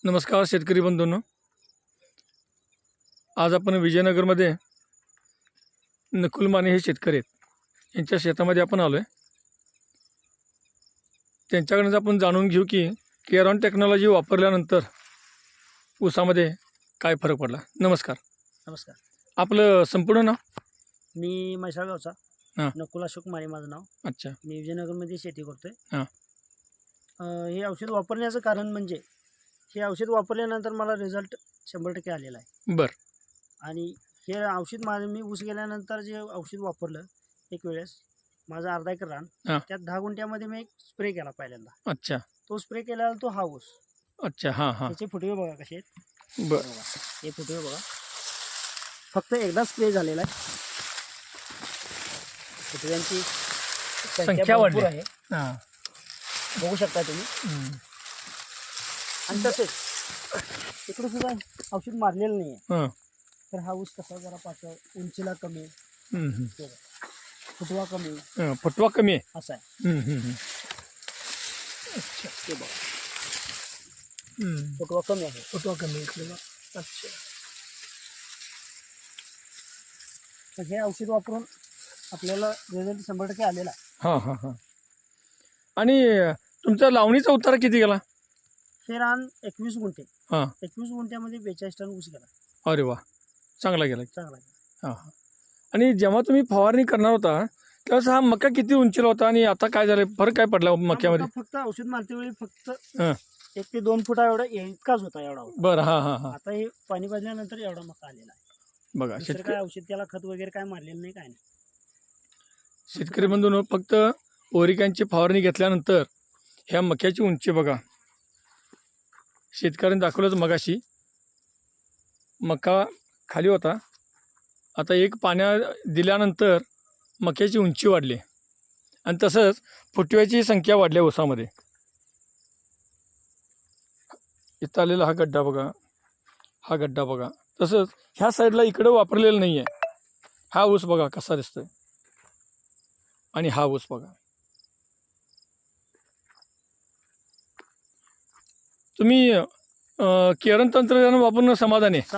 नमस्कार शेतकरी बंधूंनो, आज आपण विजयनगरमध्ये नकुल माने हे शेतकरी आहेत. यांच्या शेतामध्ये आपण आलो आहे. त्यांच्याकडूनच आपण जाणून घेऊ की केरॉन टेक्नॉलॉजी वापरल्यानंतर ऊसामध्ये काय फरक पडला. नमस्कार. नमस्कार. आपलं संपूर्ण नाव? मी म्हैसाळगावचा हां. नकुल अशोक माने माझं नाव. अच्छा. मी विजयनगरमध्ये शेती करतोय. हां. हे औषध वापरण्याचं कारण म्हणजे हे औषध वापरल्यानंतर मला रिझल्ट 100% आलेला आहे. बरं. आणि हे औषध मी ऊस गेल्यानंतर जे औषध वापरलं एक वेळेस माझं अर्धा एकर रान, हां. त्यात 10 गुंठ्यामध्ये मी एक स्प्रे केला पहिल्यांदा. अच्छा. तो स्प्रे केल्यावर तो हा ऊस. अच्छा. हां हां. त्याचे फुटवे बघा कसे आहेत. बरं. हे फुटवे बघा, फक्त एकदा स्प्रे झालेला आहे. फुटव्यांची संख्या वाढली भरपूर आहे, हां. बघू शकता तुम्ही. आणि तसेच इकडे सुद्धा औषध मारलेलं नाही आहे. हां. तर हा ऊस कसा जरा पातळ, उंचीला कमी, फुटवा कमी, फुटवा कमी आहे. असा आहे. ते बघा, फुटवा कमी आहे. फुटवा कमी इकडे. अच्छा. तर हे औषध वापरून आपल्याला रिझल्ट 100% आलेला आहे. हां हां हां. आणि तुमचा लावणीचा उतारा किती गेला? हे रान 21 गुंठे. हां. 21 गुंठ्यामध्ये 42 टन ऊस गेला. अरे वा, चांगला गेला. चांगला आहे. हां हां. आणि जेव्हा तुम्ही फवारणी करणार होता त्यावेळेस हा मका किती उंचीला होता आणि आता काय झालं, फरक काय पडला मक्यामध्ये? फक्त औषध मारते वेळी फक्त हां. 1 ते 2 फुटा एवढा इतकाच होता, एवढा होता. बरं. हां हां हां. आता हे पाणी पाजल्यानंतर एवढा मका आलेला आहे. बघा दुसरं शेतकरी काय औषध त्याला खत वगैरे काय मारलेलं नाही, काय नाही. शेतकरी बंधूंनो, फक्त ओरिकांची फवारणी घेतल्यानंतर ह्या मक्याची उंची बघा. शेतकऱ्यांनी दाखवलंच मगाशी, मका खाली होता, आता एक पाण्या दिल्यानंतर मक्याची उंची वाढली आणि तसंच फुटव्याची संख्या वाढली ऊसामध्ये. इथं आलेला हा गड्डा बघा, हा गड्डा बघा. तसंच ह्या साईडला इकडं वापरलेलं नाही आहे. हा ऊस बघा कसा दिसतोय आणि हा ऊस बघा. तुम्ही केरन तंत्रज्ञान वापरून समाधानी आहे?